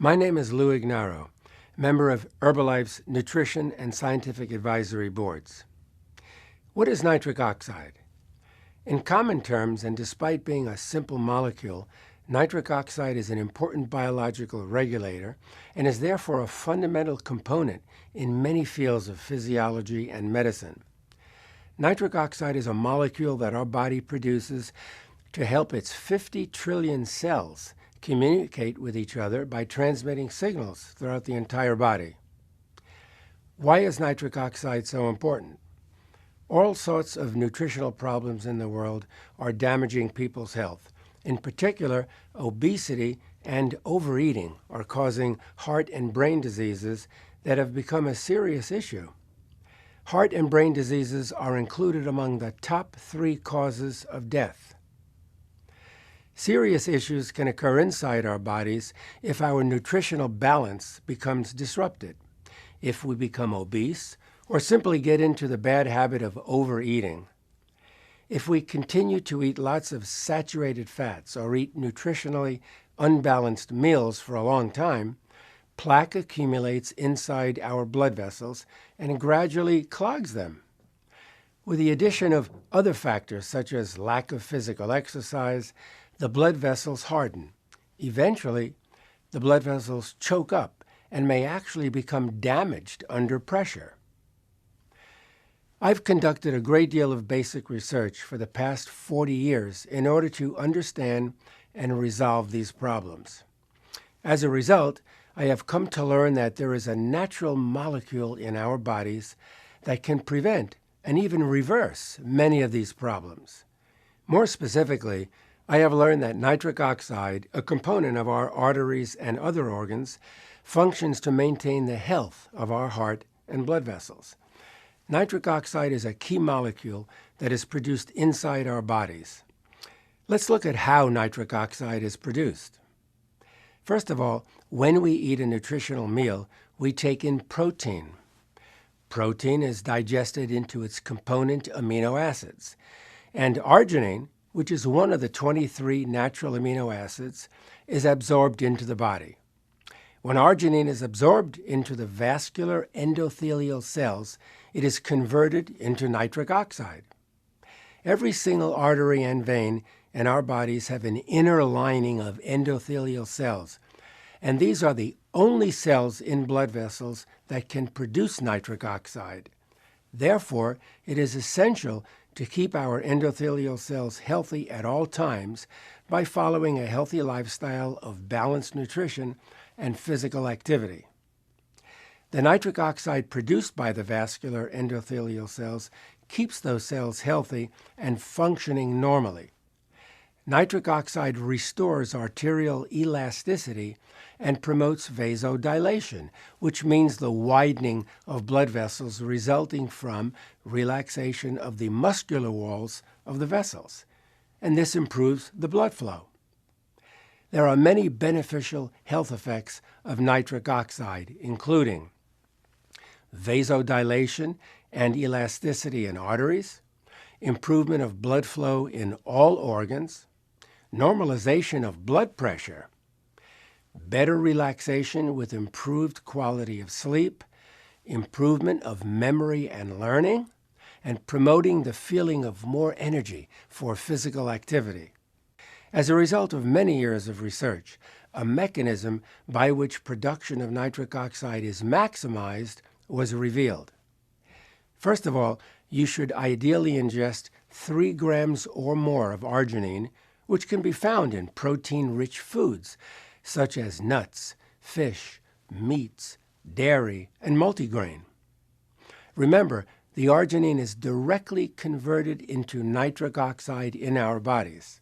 My name is Lou Ignarro, member of Herbalife's Nutrition and Scientific Advisory Boards. What is nitric oxide? In common terms, and despite being a simple molecule, nitric oxide is an important biological regulator and is therefore a fundamental component in many fields of physiology and medicine. Nitric oxide is a molecule that our body produces to help its 50 trillion cells communicate with each other by transmitting signals throughout the entire body. Why is nitric oxide so important? All sorts of nutritional problems in the world are damaging people's health. In particular, obesity and overeating are causing heart and brain diseases that have become a serious issue. Heart and brain diseases are included among the top 3 causes of death. Serious issues can occur inside our bodies if our nutritional balance becomes disrupted, if we become obese, or simply get into the bad habit of overeating. If we continue to eat lots of saturated fats or eat nutritionally unbalanced meals for a long time, plaque accumulates inside our blood vessels and gradually clogs them. With the addition of other factors such as lack of physical exercise, the blood vessels harden. Eventually, the blood vessels choke up and may actually become damaged under pressure. I've conducted a great deal of basic research for the past 40 years in order to understand and resolve these problems. As a result, I have come to learn that there is a natural molecule in our bodies that can prevent and even reverse many of these problems. More specifically, I have learned that nitric oxide, a component of our arteries and other organs, functions to maintain the health of our heart and blood vessels. Nitric oxide is a key molecule that is produced inside our bodies. Let's look at how nitric oxide is produced. First of all, when we eat a nutritional meal, we take in protein. Protein is digested into its component amino acids, and arginine, which is one of the 23 natural amino acids, is absorbed into the body. When arginine is absorbed into the vascular endothelial cells, it is converted into nitric oxide. Every single artery and vein in our bodies have an inner lining of endothelial cells, and these are the only cells in blood vessels that can produce nitric oxide. Therefore, it is essential to keep our endothelial cells healthy at all times by following a healthy lifestyle of balanced nutrition and physical activity. The nitric oxide produced by the vascular endothelial cells keeps those cells healthy and functioning normally. Nitric oxide restores arterial elasticity and promotes vasodilation, which means the widening of blood vessels resulting from relaxation of the muscular walls of the vessels, and this improves the blood flow. There are many beneficial health effects of nitric oxide, including vasodilation and elasticity in arteries, improvement of blood flow in all organs, normalization of blood pressure, better relaxation with improved quality of sleep, improvement of memory and learning, and promoting the feeling of more energy for physical activity. As a result of many years of research, a mechanism by which production of nitric oxide is maximized was revealed. First of all, you should ideally ingest 3 grams or more of arginine, which can be found in protein-rich foods such as nuts, fish, meats, dairy, and multigrain. Remember, the arginine is directly converted into nitric oxide in our bodies.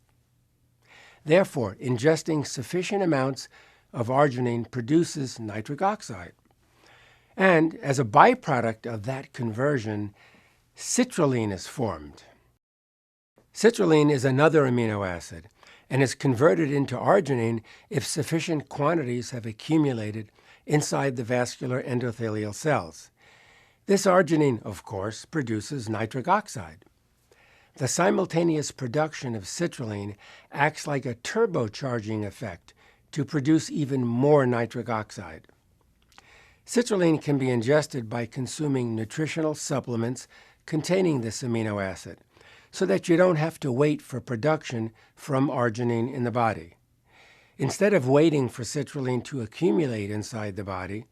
Therefore, ingesting sufficient amounts of arginine produces nitric oxide. And as a byproduct of that conversion, citrulline is formed. Citrulline is another amino acid and is converted into arginine if sufficient quantities have accumulated inside the vascular endothelial cells. This arginine, of course, produces nitric oxide. The simultaneous production of citrulline acts like a turbocharging effect to produce even more nitric oxide. Citrulline can be ingested by consuming nutritional supplements containing this amino acid, so that you don't have to wait for production from arginine in the body. Instead of waiting for citrulline to accumulate inside the body,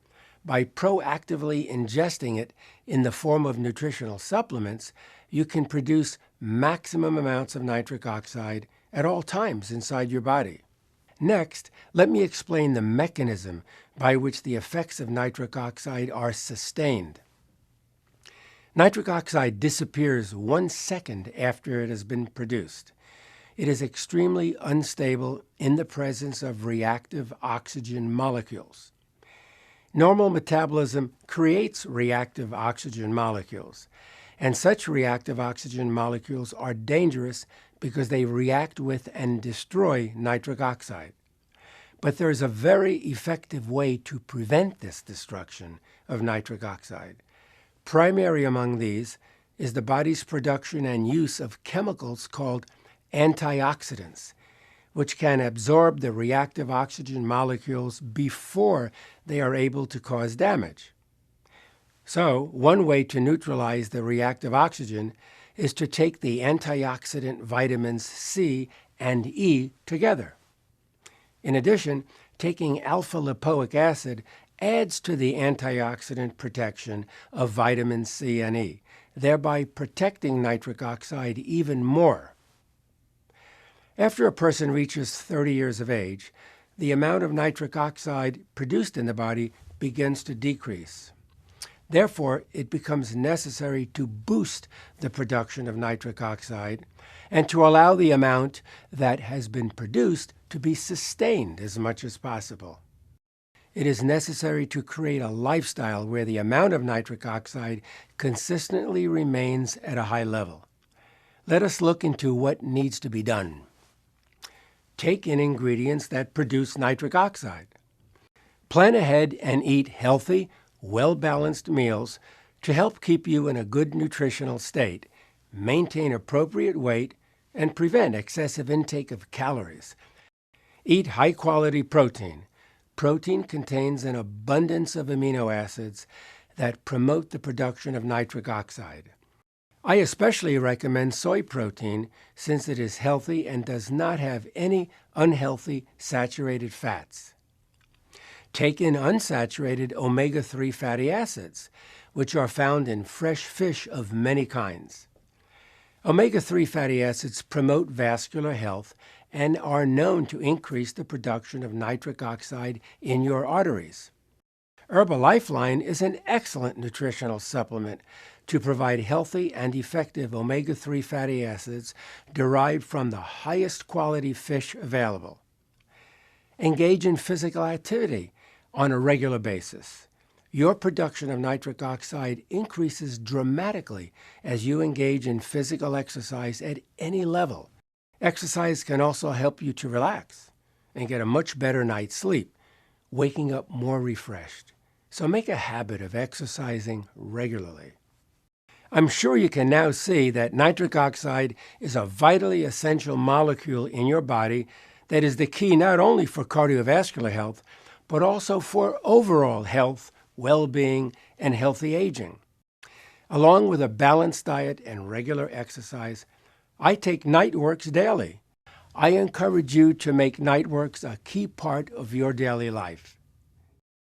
by proactively ingesting it in the form of nutritional supplements, you can produce maximum amounts of nitric oxide at all times inside your body. Next, let me explain the mechanism by which the effects of nitric oxide are sustained. Nitric oxide disappears 1 second after it has been produced. It is extremely unstable in the presence of reactive oxygen molecules. Normal metabolism creates reactive oxygen molecules, and such reactive oxygen molecules are dangerous because they react with and destroy nitric oxide. But there is a very effective way to prevent this destruction of nitric oxide. Primary among these is the body's production and use of chemicals called antioxidants, which can absorb the reactive oxygen molecules before they are able to cause damage. So, one way to neutralize the reactive oxygen is to take the antioxidant vitamins C and E together. In addition, taking alpha-lipoic acid adds to the antioxidant protection of vitamins C and E, thereby protecting nitric oxide even more. After a person reaches 30 years of age, the amount of nitric oxide produced in the body begins to decrease. Therefore, it becomes necessary to boost the production of nitric oxide and to allow the amount that has been produced to be sustained as much as possible. It is necessary to create a lifestyle where the amount of nitric oxide consistently remains at a high level. Let us look into what needs to be done. Take in ingredients that produce nitric oxide. Plan ahead and eat healthy, well-balanced meals to help keep you in a good nutritional state, maintain appropriate weight, and prevent excessive intake of calories. Eat high-quality protein. Protein contains an abundance of amino acids that promote the production of nitric oxide. I especially recommend soy protein since it is healthy and does not have any unhealthy saturated fats. Take in unsaturated omega-3 fatty acids, which are found in fresh fish of many kinds. Omega-3 fatty acids promote vascular health and are known to increase the production of nitric oxide in your arteries. Herbalifeline is an excellent nutritional supplement to provide healthy and effective omega-3 fatty acids derived from the highest quality fish available. Engage in physical activity on a regular basis. Your production of nitric oxide increases dramatically as you engage in physical exercise at any level. Exercise can also help you to relax and get a much better night's sleep, waking up more refreshed. So make a habit of exercising regularly. I'm sure you can now see that nitric oxide is a vitally essential molecule in your body that is the key not only for cardiovascular health, but also for overall health, well-being, and healthy aging. Along with a balanced diet and regular exercise, I take Nightworks daily. I encourage you to make Nightworks a key part of your daily life.